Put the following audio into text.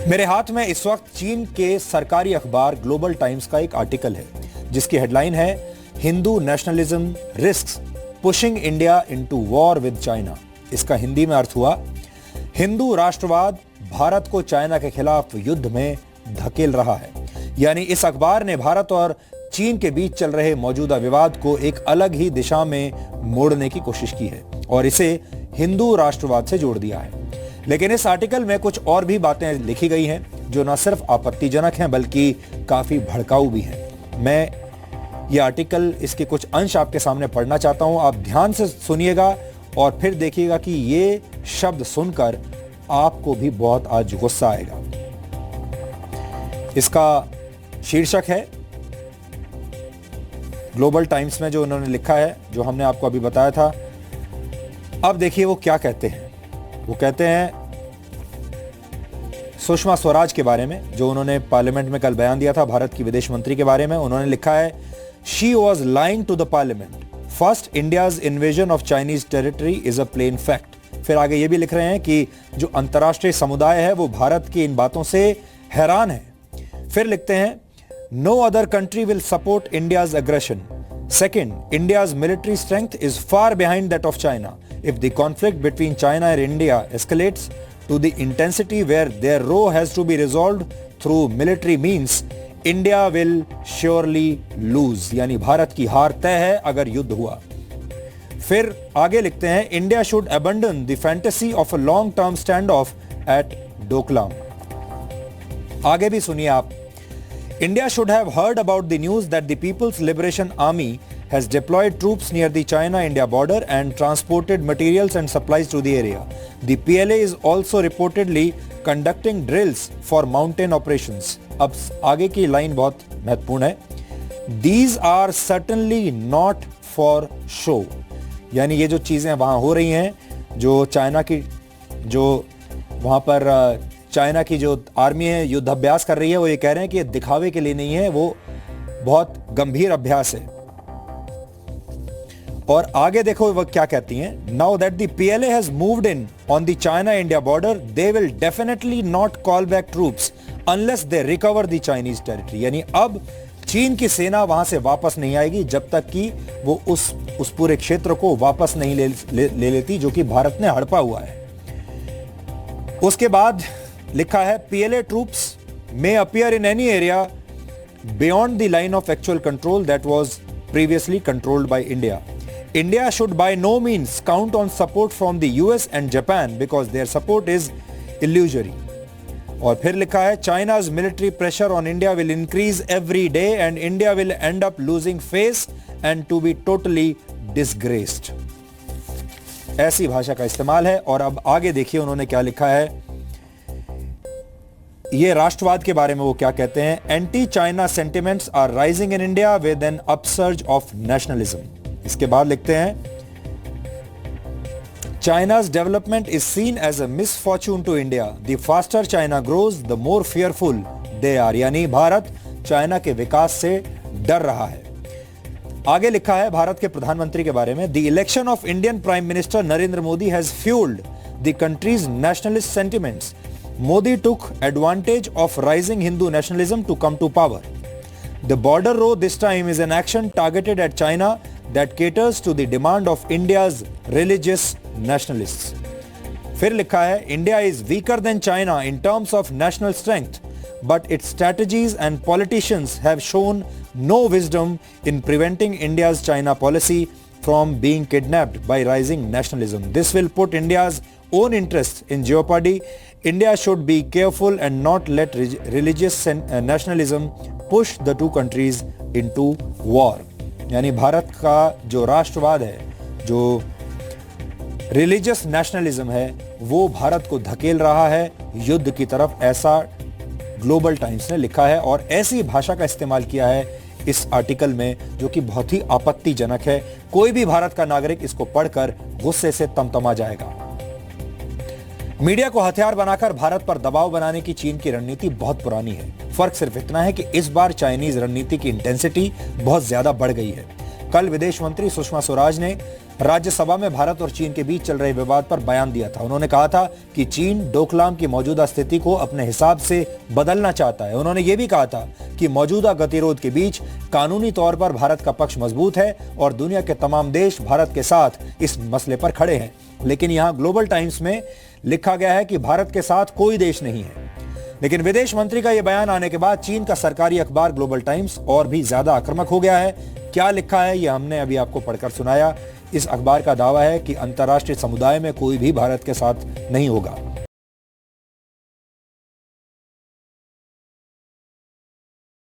मेरे हाथ में इस वक्त चीन के सरकारी अखबार ग्लोबल टाइम्स का एक आर्टिकल है जिसकी हेडलाइन है Hindu nationalism risks pushing India into war with China. इसका हिंदी में अर्थ हुआ हिंदू राष्ट्रवाद भारत को चाइना के खिलाफ युद्ध में धकेल रहा है। यानी इस अखबार ने भारत और चीन के बीच चल रहे मौजूदा विवाद को एक अलग ही दिशा में मोड़ने की कोशिश की है और इसे हिंदू राष्ट्रवाद से जोड़ दिया है। लेकिन इस आर्टिकल में कुछ और भी बातें लिखी गई हैं जो न सिर्फ आपत्तिजनक हैं बल्कि काफी भड़काऊ भी हैं। मैं ये आर्टिकल इसके कुछ अंश आपके सामने पढ़ना चाहता हूं, आप ध्यान से सुनिएगा और फिर देखिएगा कि ये शब्द सुनकर आपको भी बहुत आज गुस्सा आएगा। इसका शीर्षक है ग्लोबल टाइम्स में जो उन्होंने लिखा है, जो हमने आपको अभी बताया था। अब देखिए वो क्या कहते हैं। वो कहते हैं सुषमा स्वराज के बारे में, जो उन्होंने पार्लियामेंट में कल बयान दिया था भारत की विदेश मंत्री के बारे में। उन्होंने लिखा है she was lying to the parliament. First India's invasion of Chinese territory is a plain fact. फिर आगे ये भी लिख रहे हैं कि जो अंतर्राष्ट्रीय समुदाय है वो भारत की इन बातों से हैरान है। फिर लिखते हैं no other country will support India's aggression. Second, India's military strength is far behind that of China. If the conflict between China and India escalates to the intensity where their row has to be resolved through military means, India will surely lose. यानी भारत की हार तय है अगर युद्ध हुआ। फिर आगे लिखते हैं India should abandon the fantasy of a long-term standoff at Doklam. आगे भी सुनिए आप। India should have heard about the news that the People's Liberation Army has deployed troops near the China-India border and transported materials and supplies to the area. The PLA is also reportedly conducting drills for mountain operations. अब आगे की line बहुत महत्वपूर्ण है। These are certainly not for show. यानी ये जो चीजें वहां हो रही हैं, जो चाइना की जो वहां पर चाइना की जो आर्मी है युद्ध अभ्यास कर रही है, वो ये कह रहे हैं कि ये दिखावे के लिए नहीं है, वो बहुत गंभीर अभ्यास है। और आगे देखो वो क्या कहती हैं। Now that the PLA has moved in on the China India border they will definitely not call back troops unless they recover the Chinese territory. यानी अब चीन की सेना वहां से वापस नहीं आएगी जब तक कि वो उस पूरे क्षेत्र को वापस नहीं ले लेती जो कि भारत ने हड़पा हुआ है। उसके बाद लिखा है PLA troops may appear in any area beyond the line of actual control that was previously controlled by India. India should by no means count on support from the US and Japan because their support is illusory. और फिर लिखा है China's military pressure on India will increase every day and India will end up losing face and to be totally disgraced. ऐसी भाषा का इस्तेमाल है। और अब आगे देखिए उन्होंने क्या लिखा है। ये राष्ट्रवाद के बारे में वो क्या कहते हैं। Anti China sentiments are rising in India with an upsurge of nationalism. इसके बाद लिखते हैं China's development is seen as a misfortune to India. The faster China grows, the more fearful they are. यानी भारत चाइना के विकास से डर रहा है। आगे लिखा है भारत के प्रधानमंत्री के बारे में। The election of Indian Prime Minister Narendra Modi has fueled the country's nationalist sentiments. Modi took advantage of rising Hindu nationalism to come to power. The border row this time is an action targeted at China that caters to the demand of India's religious nationalists. फिर लिखा है India is weaker than China in terms of national strength, but its strategies and politicians have shown no wisdom in preventing India's China policy from being kidnapped by rising nationalism. This will put India's own interests in jeopardy. India should be careful and not let religious nationalism push the two countries into war. यानी भारत का जो राष्ट्रवाद है, जो religious nationalism है, वो भारत को धकेल रहा है युद्ध की तरफ, ऐसा ग्लोबल टाइम्स ने लिखा है। और ऐसी भाषा का इस्तेमाल किया है इस आर्टिकल में जो कि बहुत ही आपत्तिजनक है। कोई भी भारत का नागरिक इसको पढ़कर गुस्से से तमतमा जाएगा। मीडिया को हथियार बनाकर भारत पर दबाव बनाने की चीन की रणनीति बहुत पुरानी है। फर्क सिर्फ इतना है कि इस बार चाइनीज रणनीति की इंटेंसिटी बहुत ज्यादा बढ़ गई है। कल विदेश मंत्री सुषमा स्वराज ने राज्यसभा में भारत और चीन के बीच चल रहे विवाद पर बयान दिया था। उन्होंने कहा था कि चीन डोकलाम की मौजूदा स्थिति को अपने हिसाब से बदलना चाहता है। उन्होंने ये भी कहा था कि मौजूदा गतिरोध के बीच कानूनी तौर पर भारत का पक्ष मजबूत है और दुनिया के तमाम देश भारत के साथ इस मसले पर खड़े हैं। लेकिन यहां ग्लोबल टाइम्स में लिखा गया है कि भारत के साथ कोई देश नहीं है। लेकिन विदेश मंत्री का यह बयान आने के बाद चीन का सरकारी अखबार ग्लोबल टाइम्स और भी ज्यादा आक्रामक हो गया है। क्या लिखा है यह हमने अभी आपको पढ़कर सुनाया। इस अखबार का दावा है कि अंतर्राष्ट्रीय समुदाय में कोई भी भारत के साथ नहीं होगा।